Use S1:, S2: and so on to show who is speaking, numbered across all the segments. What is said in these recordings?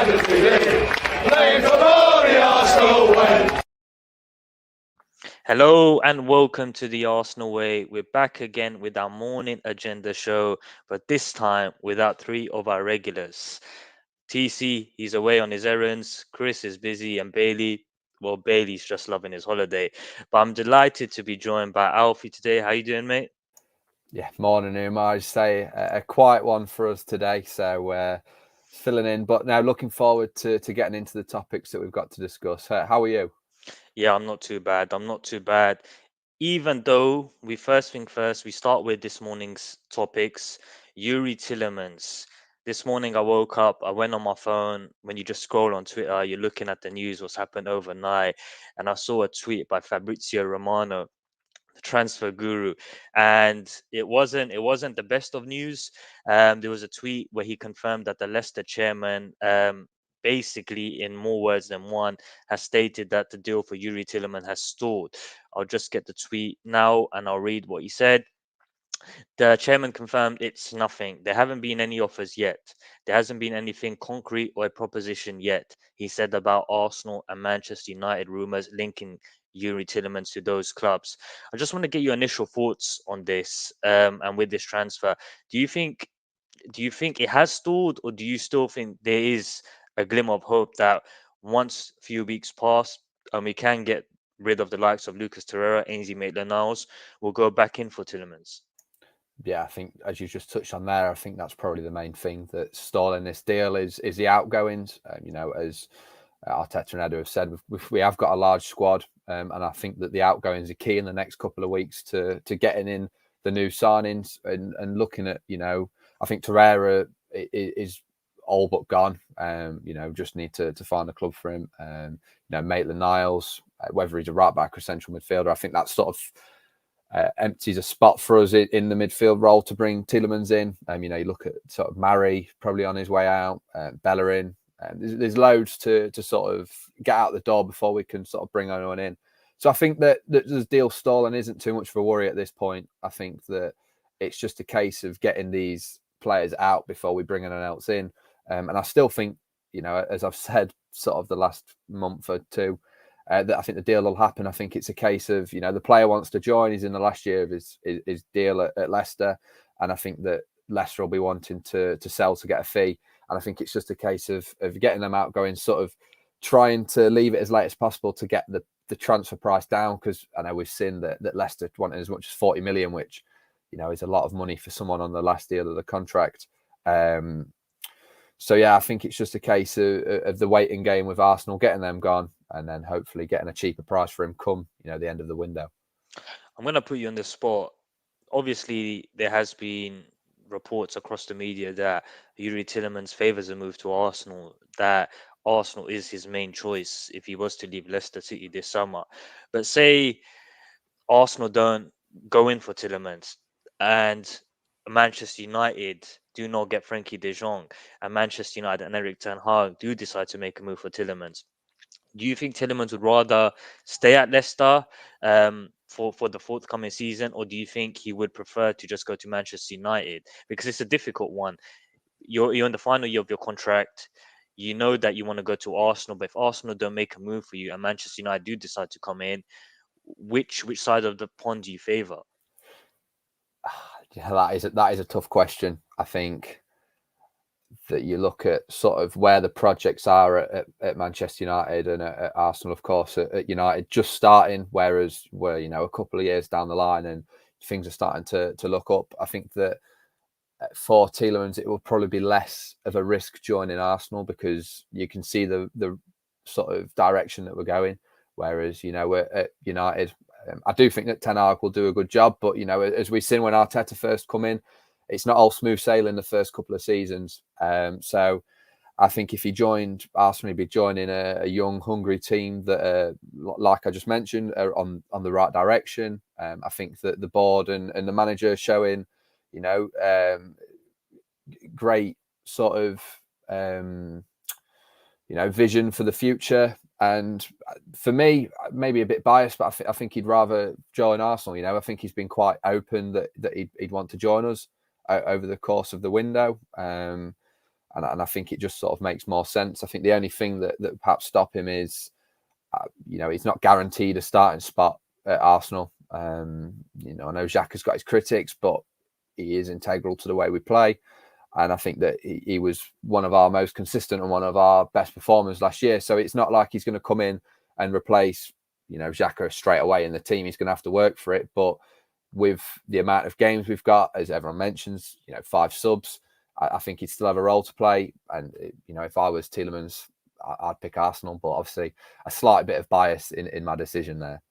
S1: Majesty Day, playing for glory, Arsenal way.
S2: Hello and welcome to the Arsenal Way. We're back again with our morning agenda show, but this time without three of our regulars. TC, he's away on his errands. Chris is busy, and Bailey's just loving his holiday. But I'm delighted to be joined by Alfie today. How you doing, mate?
S3: Yeah, morning, Umar. I'd say a quiet one for us today, so filling in. But now looking forward to getting into the topics that we've got to discuss. How are you?
S2: Yeah, I'm not too bad. Even though we start with this morning's topics. Youri Tielemans. This morning I woke up, I went on my phone. When you just scroll on Twitter, you're looking at the news, what's happened overnight, and I saw a tweet by Fabrizio Romano, the transfer guru, and it wasn't the best of news. There was a tweet where he confirmed that the Leicester chairman, basically in more words than one, has stated that the deal for Youri Tielemans has stalled. I'll just get the tweet now and I'll read what he said. The chairman confirmed it's nothing. There haven't been any offers yet. There hasn't been anything concrete or a proposition yet. He said about Arsenal and Manchester United rumours linking Youri Tielemans to those clubs. I just want to get your initial thoughts on this, and with this transfer. Do you think do you think it has stalled, or do you still think there is a glimmer of hope that once a few weeks pass and we can get rid of the likes of Lucas Torreira, Ainsley Maitland-Niles, we'll go back in for Tielemans?
S3: Yeah, I think as you just touched on there, I think that's probably the main thing that's stalling this deal is the outgoings. As Arteta and Edu have said, we have got a large squad, and I think that the outgoings are key in the next couple of weeks to getting in the new signings and looking at, I think Torreira is all but gone. Just need to find a club for him. Maitland-Niles, whether he's a right back or central midfielder, I think that sort of empties a spot for us in the midfield role to bring Tielemans in. You look at sort of Murray probably on his way out, Bellerin. There's loads to sort of get out the door before we can sort of bring anyone in. So I think that the deal stalling isn't too much of a worry at this point. I think that it's just a case of getting these players out before we bring anyone else in. And I still think, as I've said sort of the last month or two, that I think the deal will happen. I think it's a case of, the player wants to join. He's in the last year of his deal at Leicester. And I think that Leicester will be wanting to sell to get a fee. And I think it's just a case of getting them out, going sort of trying to leave it as late as possible to get the transfer price down. Because I know we've seen that Leicester wanted as much as 40 million, which, is a lot of money for someone on the last deal of the contract. So, yeah, I think it's just a case of the waiting game with Arsenal, getting them gone, and then hopefully getting a cheaper price for him come, the end of the window.
S2: I'm going to put you on the spot. Obviously, there has been reports across the media that Youri Tielemans favours a move to Arsenal, that Arsenal is his main choice if he was to leave Leicester City this summer. But say Arsenal don't go in for Tielemans and Manchester United do not get Frankie de Jong, and Manchester United and Erik ten Hag do decide to make a move for Tielemans. Do you think Tielemans would rather stay at Leicester for the forthcoming season, or do you think he would prefer to just go to Manchester United? Because it's a difficult one. You're in the final year of your contract. You know that you want to go to Arsenal, but if Arsenal don't make a move for you and Manchester United do decide to come in, which side of the pond do you favour?
S3: Yeah, that is a tough question. I think that you look at sort of where the projects are at Manchester United and at Arsenal, of course, at United just starting, whereas we're, a couple of years down the line and things are starting to look up. I think that for Tielemans, it will probably be less of a risk joining Arsenal because you can see the sort of direction that we're going. Whereas, we're at United, I do think that Ten Hag will do a good job, but, as we've seen when Arteta first come in, it's not all smooth sailing the first couple of seasons. So I think if he joined Arsenal, he'd be joining a young, hungry team that, like I just mentioned, are on the right direction. I think that the board and the manager are showing, great sort of, vision for the future. And for me, maybe a bit biased, but I think he'd rather join Arsenal. I think he's been quite open that he'd want to join us over the course of the window. And I think it just sort of makes more sense. I think the only thing that perhaps stop him is, he's not guaranteed a starting spot at Arsenal. I know Xhaka's got his critics, but he is integral to the way we play. And I think that he was one of our most consistent and one of our best performers last year. So it's not like he's going to come in and replace, Xhaka straight away in the team. He's going to have to work for it. But with the amount of games we've got, as everyone mentions, 5 subs, I think he'd still have a role to play. And, if I was Tielemans, I'd pick Arsenal. But obviously a slight bit of bias in my decision there.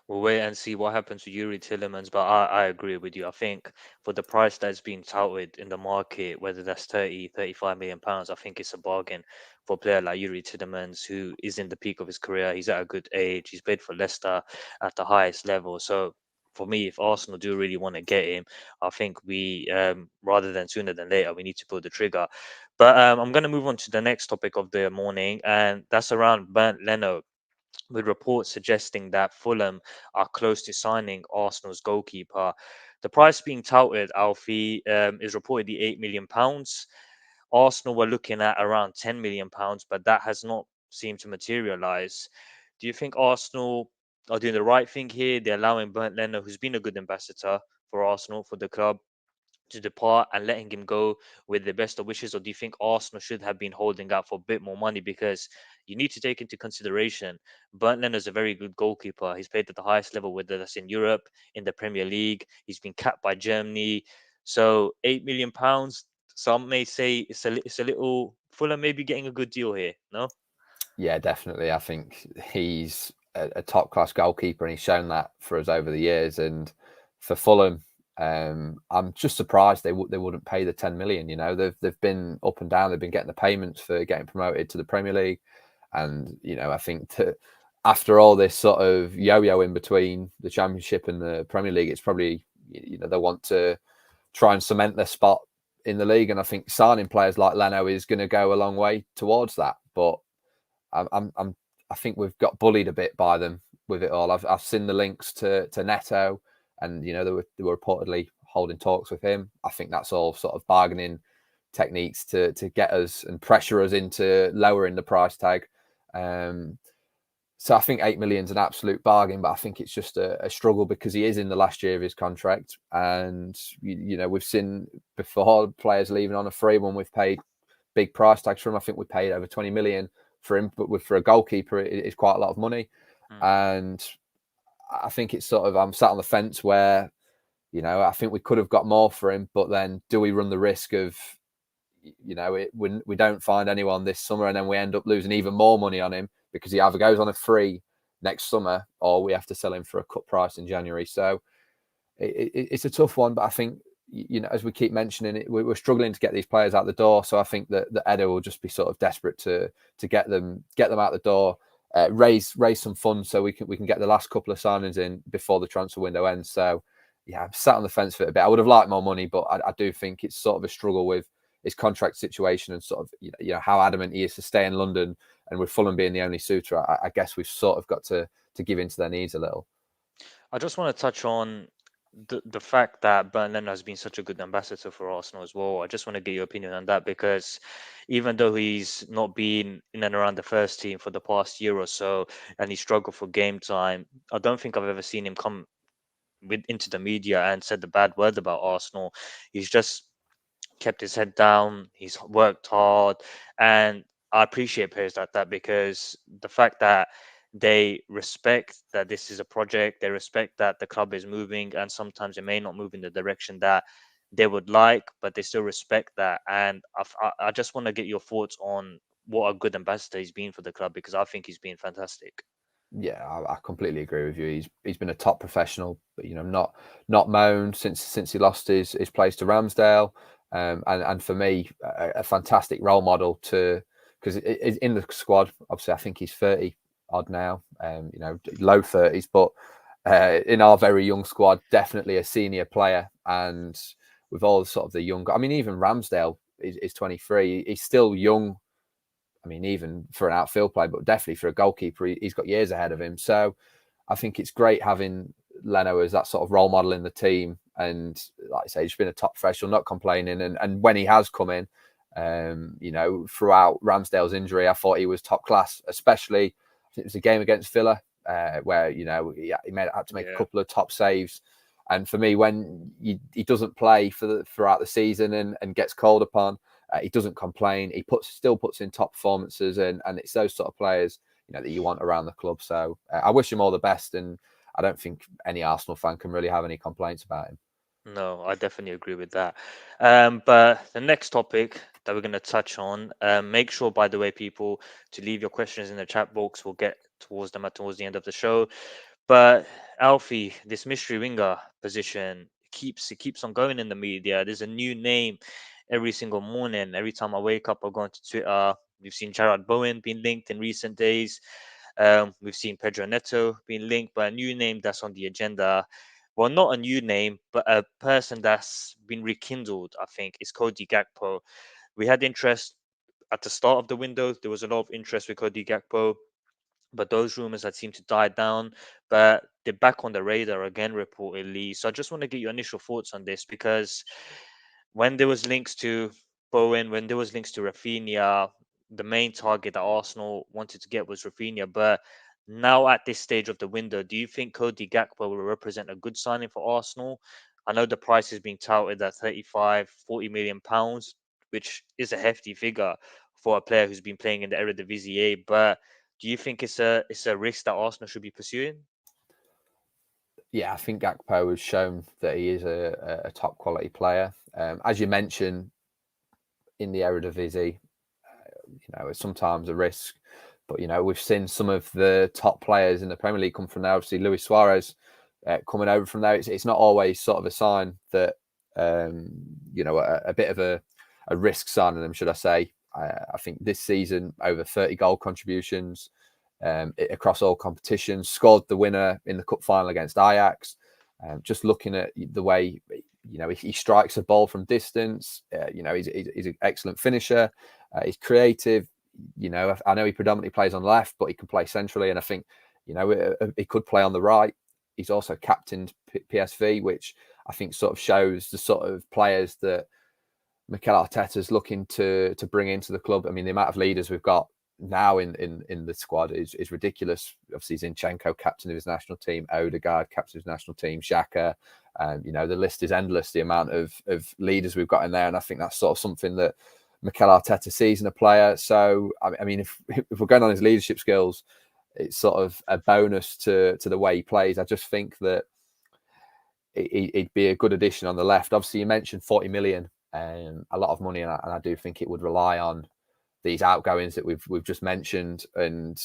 S2: We'll wait and see what happens to Youri Tielemans, but I agree with you. I think for the price that's being touted in the market, whether that's 30, 35 million pounds, I think it's a bargain for a player like Youri Tielemans, who is in the peak of his career. He's at a good age. He's played for Leicester at the highest level. So for me, if Arsenal do really want to get him, I think we, rather than sooner than later, we need to pull the trigger. But I'm going to move on to the next topic of the morning, and that's around Bernd Leno, with reports suggesting that Fulham are close to signing Arsenal's goalkeeper. The price being touted, Alfie, is reportedly £8 million. Arsenal were looking at around £10 million, but that has not seemed to materialise. Do you think Arsenal are doing the right thing here? They're allowing Bernd Leno, who's been a good ambassador for Arsenal, for the club, to depart and letting him go with the best of wishes? Or do you think Arsenal should have been holding out for a bit more money? Because you need to take into consideration Bernd Leno is a very good goalkeeper. He's played at the highest level, whether that's in Europe, in the Premier League. He's been capped by Germany. So £8 million, some may say it's a little. Fulham maybe getting a good deal here. No.
S3: Yeah, definitely. I think he's a top class goalkeeper, and he's shown that for us over the years. And for Fulham, I'm just surprised they wouldn't pay the 10 million. They've been up and down. They've been getting the payments for getting promoted to the Premier League, and I think after all this sort of yo-yo in between the Championship and the Premier League, it's probably they want to try and cement their spot in the league. And I think signing players like Leno is going to go a long way towards that. But I think we've got bullied a bit by them with it all. I've seen the links to Neto, and they were reportedly holding talks with him. I think that's all sort of bargaining techniques to get us and pressure us into lowering the price tag. So I think 8 million is an absolute bargain, but I think it's just a struggle because he is in the last year of his contract, and we've seen before players leaving on a free when we've paid big price tags for him. I think we paid over 20 million for him, but for a goalkeeper, it's quite a lot of money. And I think it's sort of, I'm sat on the fence where, I think we could have got more for him, but then do we run the risk of, we don't find anyone this summer and then we end up losing even more money on him because he either goes on a free next summer or we have to sell him for a cut price in January. So it's a tough one, but I think, as we keep mentioning it, we're struggling to get these players out the door. So I think that Edo will just be sort of desperate to get them out the door, raise some funds so we can get the last couple of signings in before the transfer window ends. So yeah, I'm sat on the fence for it a bit. I would have liked more money, but I do think it's sort of a struggle with his contract situation and sort of how adamant he is to stay in London, and with Fulham being the only suitor, I guess we've sort of got to give in to their needs a little.
S2: I just want to touch on the fact that Bernd Leno has been such a good ambassador for Arsenal as well. I just want to get your opinion on that, because even though he's not been in and around the first team for the past year or so, and he struggled for game time, I don't think I've ever seen him come into the media and said the bad word about Arsenal. He's just kept his head down. He's worked hard, and I appreciate players like that, because the fact that they respect that this is a project, they respect that the club is moving, and sometimes it may not move in the direction that they would like, but they still respect that. And I just want to get your thoughts on what a good ambassador he's been for the club, because I think he's been fantastic.
S3: Yeah, I completely agree with you. He's been a top professional, but not moaned since he lost his place to Ramsdale, and for me a fantastic role model because in the squad. Obviously, I think he's 30 odd now, low 30s, but in our very young squad, definitely a senior player. And with all sort of the young, I mean, even Ramsdale is 23. He's still young. I mean, even for an outfield player, but definitely for a goalkeeper, he's got years ahead of him. So I think it's great having Leno as that sort of role model in the team. And like I say, he's been a top professional, not complaining. And when he has come in, You know, throughout Ramsdale's injury, I thought he was top class, especially I think it was a game against Villa where, you know, he had to make a couple of top saves. And for me, when he doesn't play throughout the season and gets called upon, he doesn't complain. He still puts in top performances, and it's those sort of players, you know, that you want around the club. So I wish him all the best, and I don't think any Arsenal fan can really have any complaints about him.
S2: No, I definitely agree with that. But the next topic that we're going to touch on, make sure, by the way, people, to leave your questions in the chat box. We'll get towards them towards the end of the show. But Alfie, this mystery winger position keeps on going in the media. There's a new name every single morning. Every time I wake up, I go onto Twitter. We've seen Jared Bowen being linked in recent days. We've seen Pedro Neto being linked, but a new name that's on the agenda. Well, not a new name, but a person that's been rekindled, I think, is Cody Gakpo. We had interest at the start of the window. There was a lot of interest with Cody Gakpo, but those rumors had seemed to die down. But they're back on the radar again, reportedly. So I just want to get your initial thoughts on this, because when there was links to Bowen, when there was links to Rafinha, the main target that Arsenal wanted to get was Rafinha. But now at this stage of the window, do you think Cody Gakpo will represent a good signing for Arsenal? I know the price is being touted at 35, 40 million pounds, which is a hefty figure for a player who's been playing in the Eredivisie. But do you think it's a risk that Arsenal should be pursuing?
S3: Yeah, I think Gakpo has shown that he is a top quality player. As you mentioned, in the Eredivisie, you know, it's sometimes a risk. But, you know, we've seen some of the top players in the Premier League come from there. Obviously, Luis Suarez coming over from there. It's not always sort of a sign that, you know, a bit of a risk signing them, should I say. I think this season, over 30 goal contributions across all competitions, scored the winner in the cup final against Ajax. Just looking at the way, you know, he strikes a ball from distance. You know, he's an excellent finisher. He's creative. You know, I know he predominantly plays on left, but he can play centrally. And I think, you know, he could play on the right. He's also captained PSV, which I think sort of shows the sort of players that Mikel Arteta's looking to bring into the club. I mean, the amount of leaders we've got now in the squad is ridiculous. Obviously, Zinchenko, captain of his national team, Odegaard, captain of his national team, Xhaka. You know, the list is endless, the amount of leaders we've got in there. And I think that's sort of something that Mikel Arteta sees in a player. So, I mean, if we're going on his leadership skills, it's sort of a bonus to the way he plays. I just think that he'd be a good addition on the left. Obviously, you mentioned 40 million, a lot of money, and I do think it would rely on these outgoings that we've just mentioned. And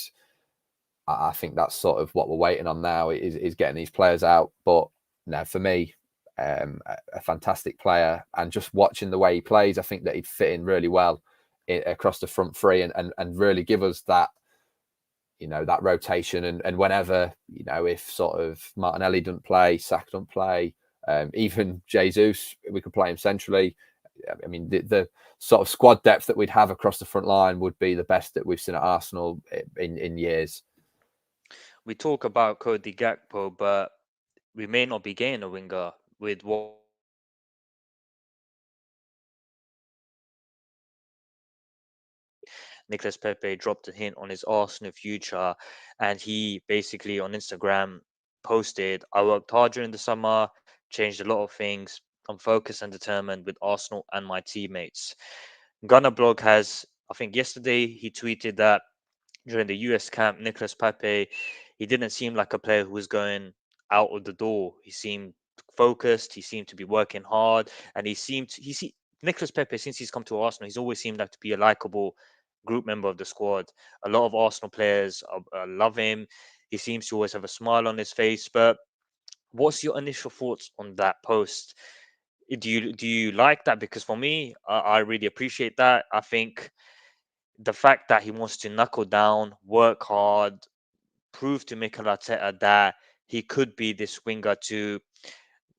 S3: I think that's sort of what we're waiting on now is getting these players out. But no, for me, a fantastic player, and just watching the way he plays, I think that he'd fit in really well across the front three and really give us that, you know, that rotation. And whenever, you know, if sort of Martinelli doesn't play, Saka doesn't play, even Jesus, we could play him centrally. I mean, the sort of squad depth that we'd have across the front line would be the best that we've seen at Arsenal in years.
S2: We talk about Cody Gakpo, but we may not be getting a winger with what Nicolas Pepe dropped a hint on his Arsenal future, and he basically on Instagram posted, "I worked hard during the summer, changed a lot of things. I'm focused and determined with Arsenal and my teammates." Gunner Blog has, I think yesterday, he tweeted that during the US camp, Nicolas Pepe, he didn't seem like a player who was going out of the door. He seemed focused. He seemed to be working hard, and Nicolas Pepe, since he's come to Arsenal, he's always seemed like to be a likable group member of the squad. A lot of Arsenal players love him. He seems to always have a smile on his face. But what's your initial thoughts on that post? Do you like that? Because for me, I really appreciate that. I think the fact that he wants to knuckle down, work hard, prove to Mikel Arteta that he could be this winger to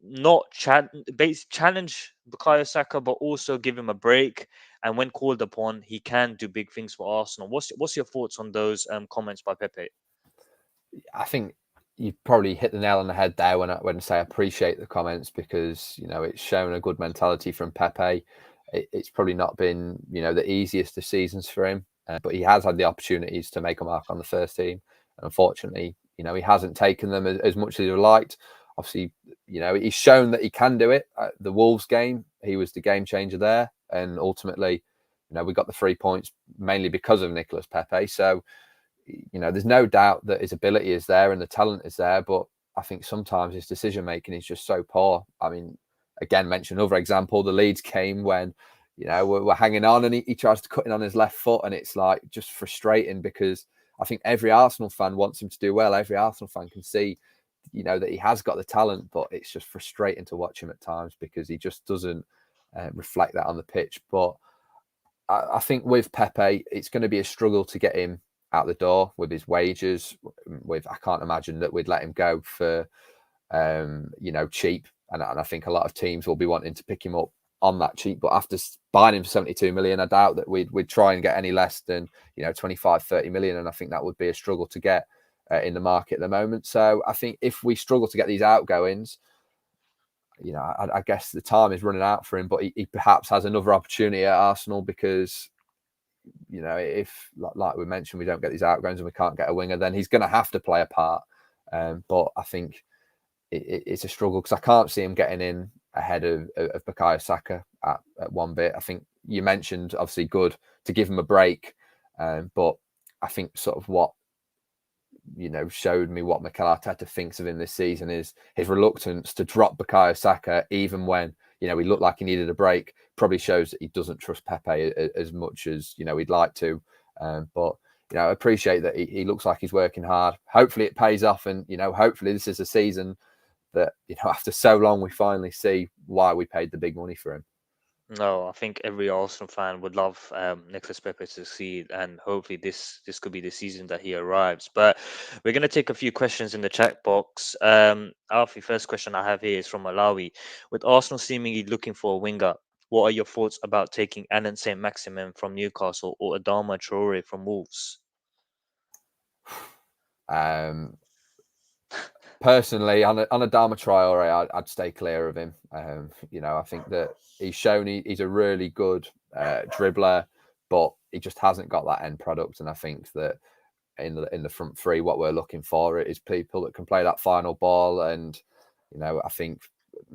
S2: not challenge Bukayo Saka, but also give him a break. And when called upon, he can do big things for Arsenal. What's your thoughts on those comments by Pepe?
S3: I think you probably hit the nail on the head there when I say I appreciate the comments, because, you know, it's shown a good mentality from Pepe. it's probably not been, the easiest of seasons for him. But he has had the opportunities to make a mark on the first team. And unfortunately, he hasn't taken them as much as he would liked. Obviously, he's shown that he can do it. At the Wolves game, he was the game changer there. And ultimately, we got the 3 points mainly because of Nicolas Pepe. So, there's no doubt that his ability is there and the talent is there. But I think sometimes his decision making is just so poor. I mean, again, mention another example, the Leeds game when, we're hanging on and he tries to cut in on his left foot, and it's like just frustrating because I think every Arsenal fan wants him to do well. Every Arsenal fan can see, that he has got the talent, but it's just frustrating to watch him at times because he just doesn't reflect that on the pitch. But I think with Pepe, it's going to be a struggle to get him out the door with his wages. I can't imagine that we'd let him go for, cheap. And I think a lot of teams will be wanting to pick him up on that cheap. But after buying him for 72 million, I doubt that we'd try and get any less than 25, 30 million. And I think that would be a struggle to get in the market at the moment. So I think if we struggle to get these outgoings, I guess the time is running out for him. But he perhaps has another opportunity at Arsenal because, if, like we mentioned, we don't get these outgoings and we can't get a winger, then he's going to have to play a part. But I think it's a struggle because I can't see him getting in ahead of Bukayo Saka at one bit. I think you mentioned obviously good to give him a break, but I think sort of what showed me what Mikel Arteta thinks of him this season is his reluctance to drop Bukayo Saka even when he looked like he needed a break. Probably shows that he doesn't trust Pepe as much as he'd like to. But I appreciate that he looks like he's working hard. Hopefully it pays off, and hopefully this is a season that after so long we finally see why we paid the big money for him.
S2: No, I think every Arsenal fan would love Nicolas Pepe to succeed, and hopefully this could be the season that he arrives. But we're going to take a few questions in the chat box. Alfie, first question I have here is from Malawi. With Arsenal seemingly looking for a winger, what are your thoughts about taking Alan St. Maximin from Newcastle or Adama Traore from Wolves?
S3: Personally, on Adama Traore, I'd stay clear of him. I think that he's shown he's a really good dribbler, but he just hasn't got that end product. And I think that in the front three, what we're looking for is people that can play that final ball. And I think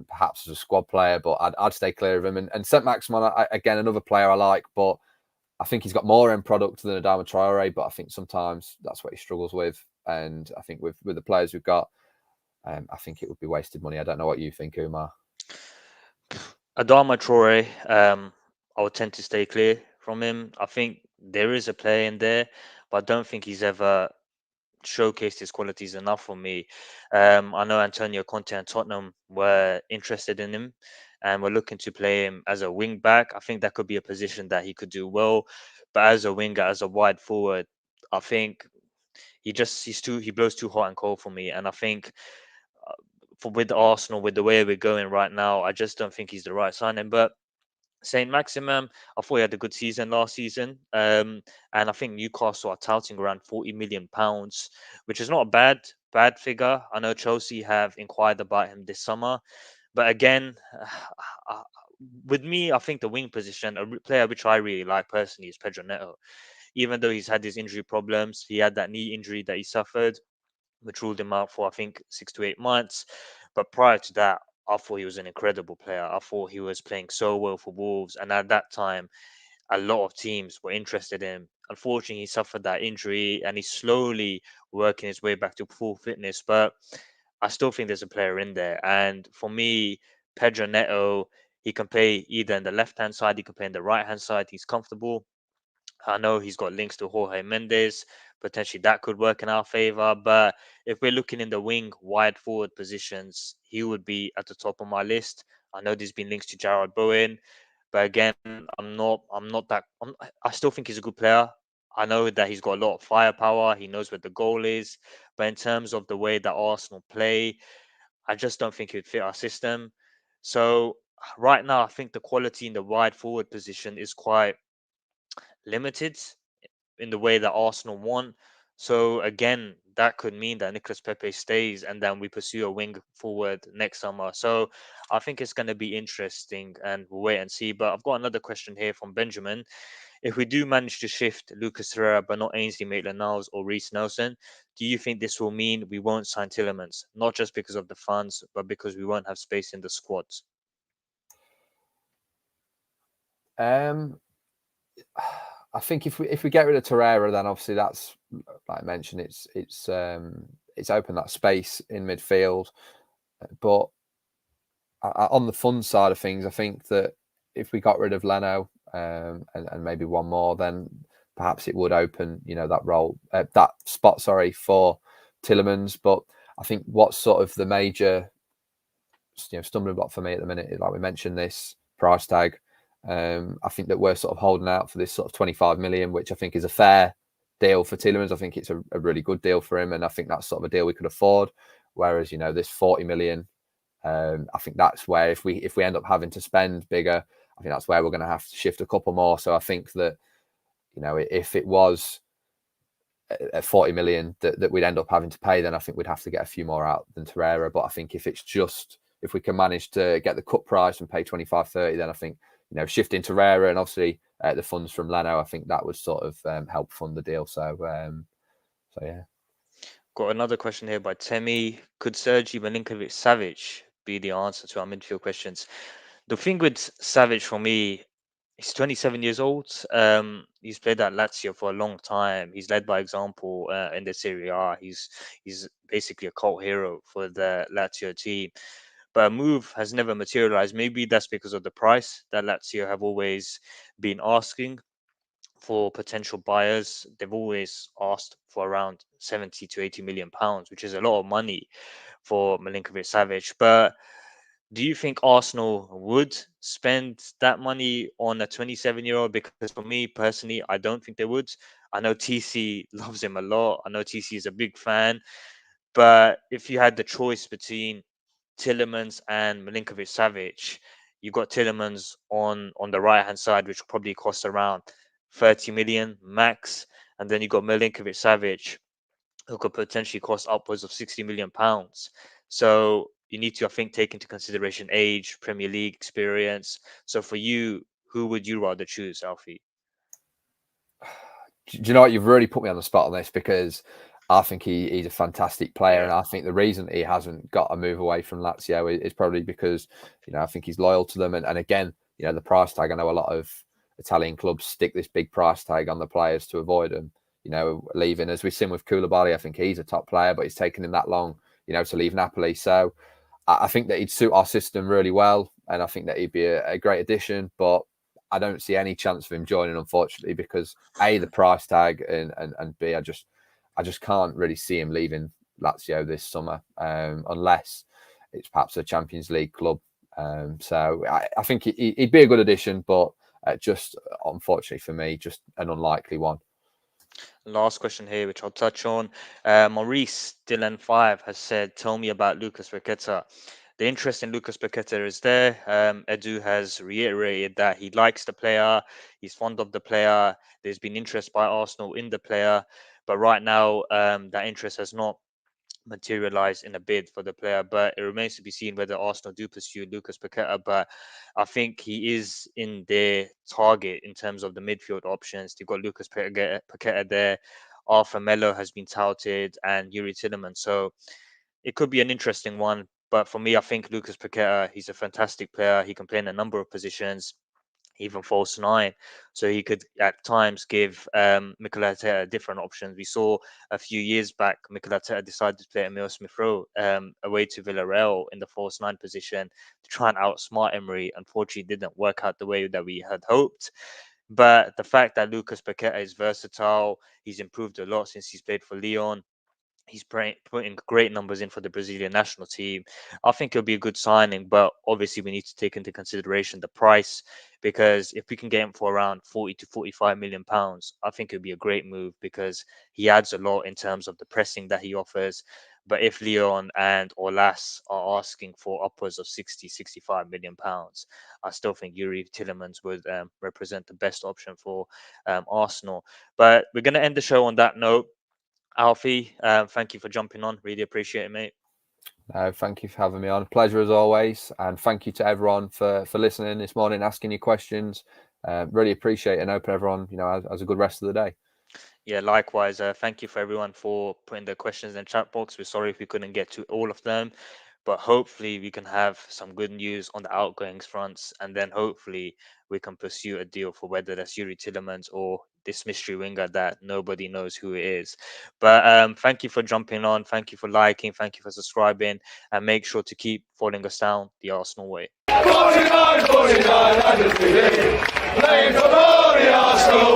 S3: perhaps as a squad player, but I'd stay clear of him. And St. Maximin, again, another player I like, but I think he's got more end product than Adama Traore. But I think sometimes that's what he struggles with. And I think with the players we've got, I think it would be wasted money. I don't know what you think, Umar.
S2: Adama Traore, I would tend to stay clear from him. I think there is a player in there, but I don't think he's ever showcased his qualities enough for me. I know Antonio Conte and Tottenham were interested in him and were looking to play him as a wing back. I think that could be a position that he could do well, but as a winger, as a wide forward, I think he blows too hot and cold for me. And I think with Arsenal, with the way we're going right now, I just don't think he's the right signing. But Saint Maximin, I thought he had a good season last season, and I think Newcastle are touting around £40 million, which is not a bad figure. I know Chelsea have inquired about him this summer, but again, uh, with me, I think the wing position, player which I really like personally, is Pedro Neto. Even though he's had his injury problems, he had that knee injury that he suffered, which ruled him out for I think 6 to 8 months. But prior to that, I thought he was an incredible player. I thought he was playing so well for Wolves, and at that time, a lot of teams were interested in him. Unfortunately, he suffered that injury, and he's slowly working his way back to full fitness. But I still think there's a player in there, and for me, Pedro Neto, he can play either in the left hand side, he can play in the right hand side. He's comfortable. I know he's got links to Jorge Mendes. Potentially that could work in our favor. But if we're looking in the wing, wide forward positions, he would be at the top of my list. I know there's been links to Jared Bowen, but again, I'm not that. I still think he's a good player. I know that he's got a lot of firepower. He knows where the goal is. But in terms of the way that Arsenal play, I just don't think it would fit our system. So right now, I think the quality in the wide forward position is quite limited in the way that Arsenal want. So again, that could mean that Nicolas Pepe stays and then we pursue a wing forward next summer. So I think it's going to be interesting and we'll wait and see. But I've got another question here from Benjamin. If we do manage to shift Lucas Herrera but not Ainsley Maitland-Niles or Reece Nelson, do you think this will mean we won't sign Tielemans? Not just because of the funds, but because we won't have space in the squads.
S3: I think if we get rid of Torreira, then obviously that's, like I mentioned, it's opened that space in midfield. But on the fun side of things, I think that if we got rid of Leno and maybe one more, then perhaps it would open, that role, that spot, for Tielemans. But I think what's sort of the major, stumbling block for me at the minute, like we mentioned, this price tag. I think that we're sort of holding out for this sort of 25 million, which I think is a fair deal for Tielemans. I think it's a really good deal for him, and I think that's sort of a deal we could afford. Whereas, this 40 million, I think that's where if we end up having to spend bigger, I think that's where we're going to have to shift a couple more. So I think that, if it was at 40 million that we'd end up having to pay, then I think we'd have to get a few more out than Torreira. But I think if we can manage to get the cut price and pay 25, 30, then I think, shifting Torreira and obviously the funds from Leno, I think that would sort of help fund the deal. So yeah.
S2: Got another question here by Temi. Could Sergi Milinkovic-Savic be the answer to our midfield questions? The thing with Savic for me, he's 27 years old. He's played at Lazio for a long time. He's led by example in the Serie A. He's basically a cult hero for the Lazio team. But a move has never materialized. Maybe that's because of the price that Lazio have always been asking for potential buyers. They've always asked for around 70 to 80 million pounds, which is a lot of money for Milinkovic Savic. But do you think Arsenal would spend that money on a 27-year-old? Because for me personally, I don't think they would. I know TC loves him a lot. I know TC is a big fan. But if you had the choice between Tielemans and Milinkovic Savic, you got Tielemans on the right hand side, which will probably cost around 30 million max, and then you got Milinkovic Savic, who could potentially cost upwards of 60 million pounds. So you need to, I think, take into consideration age, Premier League experience. So for you, who would you rather choose, Alfie?
S3: Do you know what? You've really put me on the spot on this, because I think he's a fantastic player, and I think the reason he hasn't got a move away from Lazio is probably because, I think he's loyal to them. And again, the price tag. I know a lot of Italian clubs stick this big price tag on the players to avoid them, leaving. As we've seen with Koulibaly, I think he's a top player, but it's taken him that long, to leave Napoli. So I think that he'd suit our system really well, and I think that he'd be a great addition. But I don't see any chance of him joining, unfortunately, because A, the price tag, and B, I just can't really see him leaving Lazio this summer, unless it's perhaps a Champions League club. So I think he'd be a good addition, but just unfortunately for me, just an unlikely one.
S2: Last question here, which I'll touch on. Maurice Dylan 5 has said, "Tell me about Lucas Paqueta." The interest in Lucas Paqueta is there. Edu has reiterated that he likes the player, he's fond of the player. There's been interest by Arsenal in the player, but right now that interest has not materialize in a bid for the player, but it remains to be seen whether Arsenal do pursue Lucas Paqueta. But I think he is in their target in terms of the midfield options. They've got Lucas Paqueta there. Arthur Melo has been touted, and Youri Tielemans. So it could be an interesting one. But for me, I think Lucas Paqueta, he's a fantastic player. He can play in a number of positions, even false nine. So he could at times give Mikel Arteta different options. We saw a few years back, Mikel Arteta decided to play Emil Smith Rowe away to Villarreal in the false nine position to try and outsmart Emery. Unfortunately, it didn't work out the way that we had hoped. But the fact that Lucas Paqueta is versatile, he's improved a lot since he's played for Lyon. He's putting great numbers in for the Brazilian national team. I think it'll be a good signing, but obviously we need to take into consideration the price, because if we can get him for around 40 to 45 million pounds, I think it'll be a great move because he adds a lot in terms of the pressing that he offers. But if Leon and Olas are asking for upwards of 60, 65 million pounds, I still think Youri Tielemans would represent the best option for Arsenal. But we're going to end the show on that note. Alfie, thank you for jumping on. Really appreciate it, mate.
S3: Thank you for having me on. Pleasure as always. And thank you to everyone for listening this morning, asking your questions. Really appreciate it, and hope everyone, has a good rest of the day.
S2: Yeah, likewise. Thank you for everyone for putting their questions in the chat box. We're sorry if we couldn't get to all of them, but hopefully we can have some good news on the outgoings fronts, and then hopefully we can pursue a deal for whether that's Youri Tielemans or this mystery winger that nobody knows who it is. But thank you for jumping on. Thank you for liking. Thank you for subscribing, and make sure to keep following us down the Arsenal way.
S1: 49, 49, undefeated. Playing for glory, Arsenal.